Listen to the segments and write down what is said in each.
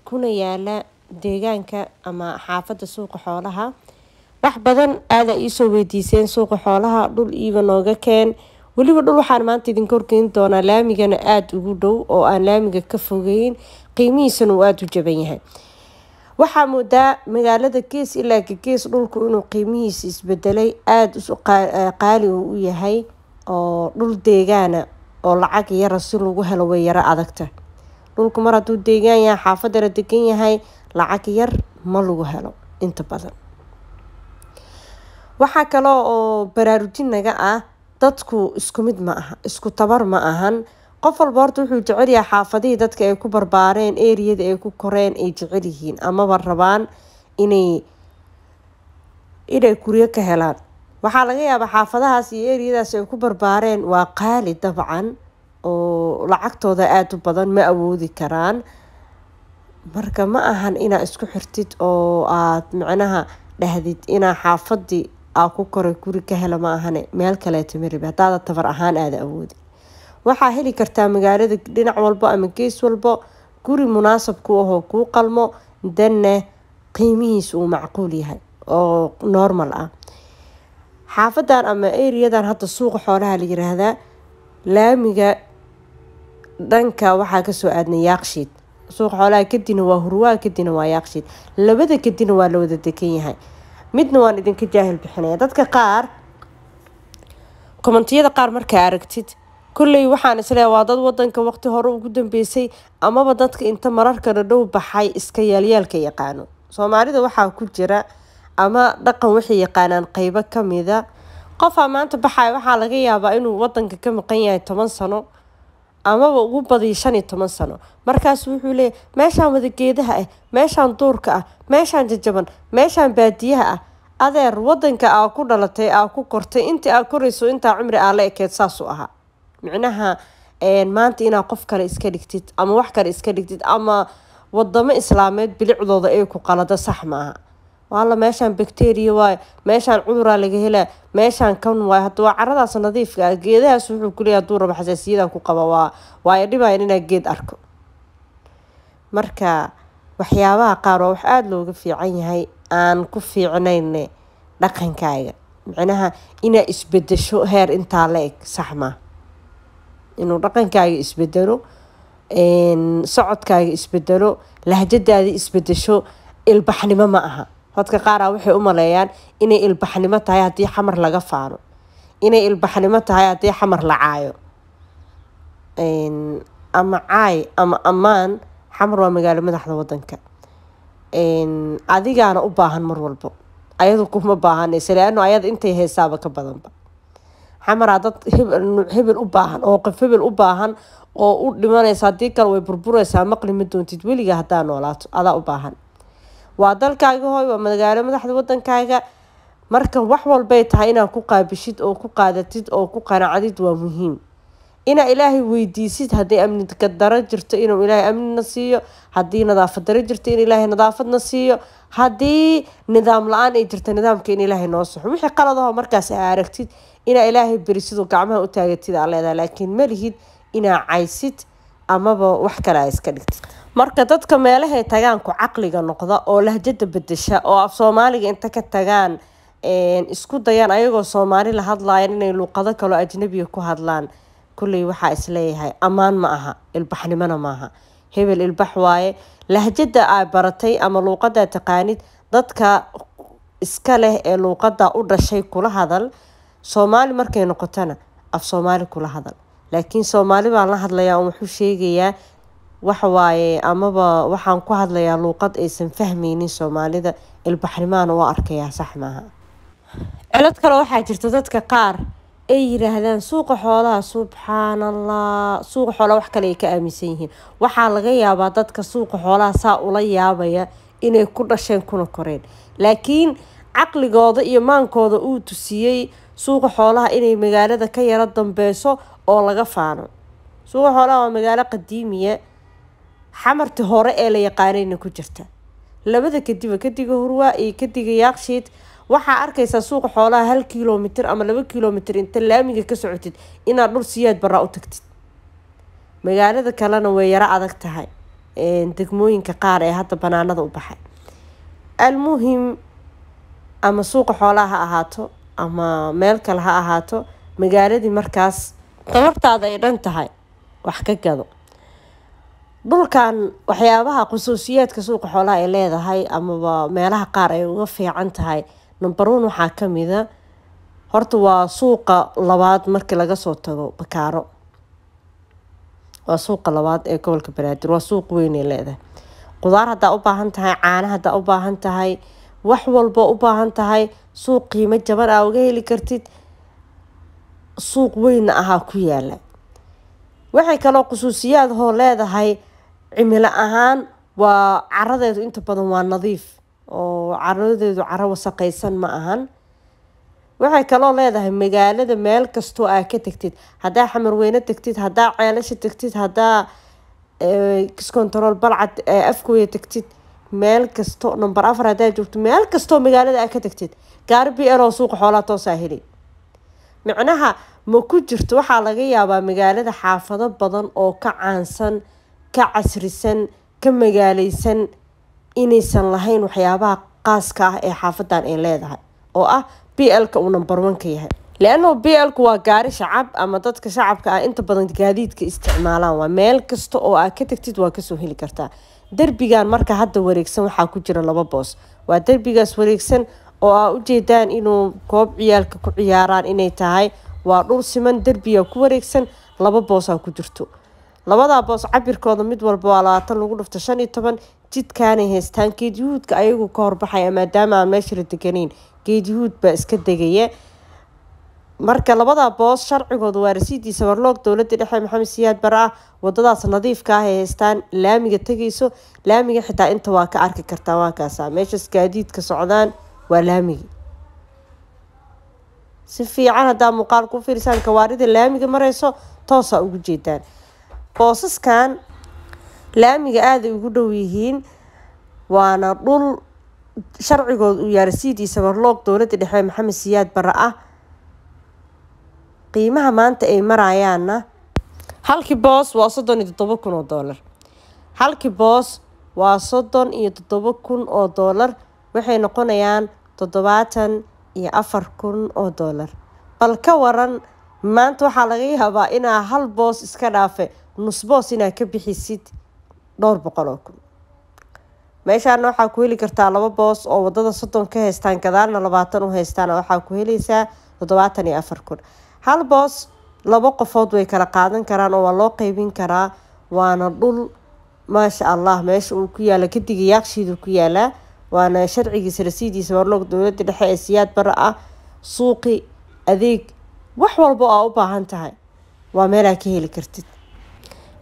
kuna yaala deegaanka ama xaafada suuqa xoolaha. wax badan aad ay soo weydiiseen suuqa xoolaha dhul iiba nooga keen. waliba dhul waxaan maanta idin korkeyn doonaa laamigana aad ugu dhow oo aan laamiga ka fogeyn, qiimihiisana uu aad u jaban yahay. waxaa moodaa magaalada gees ilaa gees dhulku inuu qiimihiisa isbedelay, aad qaali u yahay, oo dhul deegaana oo lacag yar si lagu helo way yara adagta. dhulku mar hadduu deegaan yahay, xaafadana degan yahay, lacag yar ma lagu helo inta badan. waxaa kale oo baraarujin naga ah, dadku isku mid ma aha, isku tabar ma ahan. qof walba horta wuxuu jecel yahay xaafadihii dadka ay ku barbaareen, eriyada ay ku koreen ay jecel yihiin amaba rabaan inay guryo ka helaan. waxaa laga yaabaa xaafadahaas iyo eriyadaas ay ku barbaareen waa qaali dabcan, oo lacagtooda aad u badan ma awoodi karaan. marka ma ahan inaa isku xirtid oo aad macnaha dhahdid inaa xaafadii aa ku koray guri ka hela ma ahane meel kaleeto marib haddaada tabar ahaan aada awoodi. waxaa heli kartaa magaalada dhinac walbo ama gees walbo guri munaasab ku ahoo kuu qalmo, danna qiimihiisa uu macquul yahay oo normal ah. xaafadan ama eriyadan hadda suuqa xoolaha la yiraahdaa, laamiga dhanka waxaa kasoo aadnay Yaaqshiid. suuqa xoolaha kadina waa Hurwaa, kadina waa Yaaqshiid. labada kadina waa la wada degan yahay. midna waan idinka jaahil bixinaya. dadka qaar kommentiyada qaar markaa aragtid, kulley waxaan isleeyahay waa dad wadanka waqti hore ugu dambeysay amaba dadka inta mararka dhow baxay iska yaalyaalka yaqaano. Soomaalida waxaa ku jira ama dhaqan waxay yaqaanaan qaybo kamida. qofaa maanta baxay waxaa laga yaabaa inuu wadanka ka maqan yahay 10 sano amaba ugu badiyo 15 sano. markaas wuxuu leeyahay meeshaan wada geedaha ah, meeshaan duurka ah, meeshaan jajaban, meeshaan baadiyaha ah. adeer wadanka aa ku dhalatay aa ku kortay intii aa korayso intaa cumri aa la ekeed saas u ahaa. micnaha maanta inaa qof kale iska dhigtid ama wax kale iska dhigtid ama wadamo islaameed bilicdooda ay ku qalada sax maaha. walla meeshaan bacteria waay, meeshaan cuduraa laga helaa, meeshaan kan waay. hadda waa caradaas nadiifka ah, geedahaas wuxuu ku leeyahay hadduu rabo xasaasiyada ku qaba waa dhibaya inaa geed arko. marka waxyaabaha qaar waa wax aada looga fiican yahay, aan ku fiicnayne dhaqankaaga. micnaha inaa isbedesho heer intaa la eg sax maaha. inuu dhaqankaaga isbedelo, socodkaaga isbedelo, lahjadaada isbedesho, ilbaxnimo ma aha. dadka qaar waxay u maleeyaan inay ilbaxnimo tahay haddii xamar laga faano, inay ilbaxnimo tahay haddii xamar la caayo. ama caay ama ammaan. xamar waa magaalo madaxda wadanka. adigaana u baahan mar walbo, ayadu kuma baahanaysa laano ayada intay heesaaba ka badanba. xamaraa dad hebel u baahan oo qof hebel u baahan oo u dhimanaysa, haddii kale way burburaysaa, maqli ma doontid weliga haddaa noolaato. adaa u baahan. waa dalkaaga hooy, waa magaalo madaxda wadankaaga. marka wax walbay tahay inaad ku qaabishid oo ku qaadatid oo ku qanacdid waa muhiim. inaa ilaahay weydiisid haddii amni daro jirto inuu ilaahay amnina siiyo, haddii nadaafad daro jirto in ilaahay nadaafadna siiyo, haddii nidaam la-aan ay jirto nidaamka in ilaahay noo saxo. wixii qaladaho markaas aa aragtid inaa ilaahay berisid oo gacmaha u taagatid aa leedahay, laakiin ma lihid inaa caysid amaba wax kale aa iska dhigtid. marka dadka meelahay tagaan ku caqliga noqda oo lahjada bedesha oo af Soomaaliga inta ka tagaan isku dayaan ayagoo Soomaali la hadlaayaan inay luqado kale oo ajnabiga ku hadlaan. kulley waxaa isleeyahay ammaan ma aha, ilbaxnimona maaha. hebel ilbax waaye. lahjada aa baratay ama luuqada taqaanid, dadka iska leh ee luuqada u dhashay kula hadal. Soomaali markay noqotana af Soomaali kula hadal. laakiin Soomaali baan la hadlayaa oo wuxuu sheegayaa wax waaye amaba waxaan ku hadlayaa luuqad aysan fahmaynin Soomaalida. ilbaxnimaana waa arkayaa sax maaha. cilad kale waxaa jirta dadka qaar ay yiraahdaan suuqa xoolaha, subxaanallah, suuqa xoolaha wax kale ay ka aaminsan yihiin. waxaa laga yaabaa dadka suuqa xoolaha saa ula yaabaya inay ku dhasheen kuna koreen, laakiin caqligooda iyo maankooda uu tusiyey suuqa xoolaha inay magaalada ka yara dambeyso oo laga faano. suuqa xoolaha waa magaalo qadiimiya, xamartii hore ee la yaqaanayna ku jirta. labada kadiga Hurwaa iyo kadiga Yaaqshiid waxaa arkaysaa suuqa xoolaha 1 kiiloomitir ama 2 kiiloomitir inta laamiga ka socotid inaad dhul siyaad baraa u tagtid. magaalada kalena way yara adag tahay. degmooyinka qaar ee hadda banaanada u baxay. Almuhim ama suuqa xoolaha ha ahaato ama meel kale ha ahaato, magaaladii markaas tabartaada ay dhan tahay wax ka gado. dhulkan waxyaabaha khusuusiyaadka suuqa xoolaha ay leedahay amaba meelaha qaar ay uga fiican tahay, number 1 waxaa ka mid ah horta waa suuqa labaad markii laga soo tago Bakaaro. waa suuqa labaad ee gobolka Banaadir, waa suuq weyn ay leedahay. qudaar haddaa u baahan tahay, caano haddaa u baahan tahay, wax walba u baahan tahay, suuq qiimo jaban aa uga heli kartid, suuq weyn ahaa ku yaala. waxay kaloo khusuusiyaad hoo leedahay cimilo ahaan, waa caradeedu inta badan waa nadiif oo caradeedu caro wasaqaysan ma ahan. waxay kaloo leedahay magaalada meel kastoo aa ka tagtid, haddaa Xamarweyne tagtid, haddaa Ceelasha tagtid, haddaa Kiskontarool Balcad Afkooya tagtid, meel kasto number 4 haddaa joogto, meel kastoo magaalada aa ka tagtid, gaari BL oo suuqa xoolaha toosaa heli. micnaha ma ku jirto, waxaa laga yaabaa magaalada xaafado badan oo ka caansan, ka casrisan, ka magaaleysan inaysan lahayn waxyaabaha qaaska ah ee xaafadan ay leedahay, oo ah BL-ka uu number 1 ka yahay. leano BL-ku waa gaari shacab ama dadka shacabka ah inta badan gaadiidka isticmaalaan, waa meel kasta oo aa ka tagtid waa kasoo heli kartaa. derbigan marka hadda wareegsan waxaa ku jira 2 boos, waa derbigaas wareegsan oo aa ujeedaan inuu koob ciyaalka ku ciyaaraan inay tahay, waa dhul siman, derbiga ku wareegsan, 2 boos aa ku jirto. labada boos cabirkooda mid walba waa 20 lagu dhufto 15. jidkaanay haystaan geed yuhuudka ayagu ka horbaxaya maadaama aan meesha la deganayn, geed yuhuud baa iska degaya. marka labada boos sharcigooda waa rasiidiisa warloog dowladda dhexe Maxamed Siyaad Bare ah. wadadaas nadiifka ah ay haystaan, laamiga tagayso, laamiga xitaa inta waa ka arki kartaa, waa kaasa meeshaas gaadiidka socdaan waa laamigi. si fiican haddaa muuqaal ku fiirsaan kawaarida laamiga marayso toosaa ugu jeedaan. boosaskan laamiga aad ay ugu dhow yihiin, waana dhul sharcigooda uu yahay rasiidiisa warloog dowladda dhexe Maxamed Siyaad Bare ah. qiimaha maanta ay marayaanna halkii boos waa $37,000. halkii boos waa $37,000, waxay noqonayaan $74,000. bal ka waran maanta waxaa laga yaabaa inaa hal boos iska dhaafe nus boos inaa ka bixisid $200,000. meeshaan waxaa ku heli kartaa 2 boos oo wadada 30 ka haystaan, gadaalna 20 u haystaan, waxaa ku helaysaa $74,000. hal boos 2 qofood way kala qaadan karaan oo waa loo qaybin karaa, waana dhul maasha Allah meesha uu ku yaala kadiga yaaqshiidu ku yaala, waana sharcigiisa rasiidiisa warloog dowladda dhexe ee Siyaad Bare ah. suuqi adeeg wax walba oo u baahan tahay waa meel aad ka heli kartid.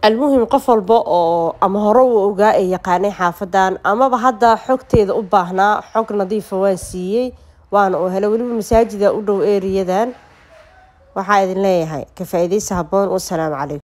almuhim qof walba oo ama hore uu ogaa ay yaqaanay xaafadan amaba hadda xogteeda u baahnaa, xog nadiif ah waan siiyey, waana oo helay waliba masaajida u dhow eeriyadan. waxaa idin leeyahay ka faa'iideysi habboon. wassalaamu calaykum.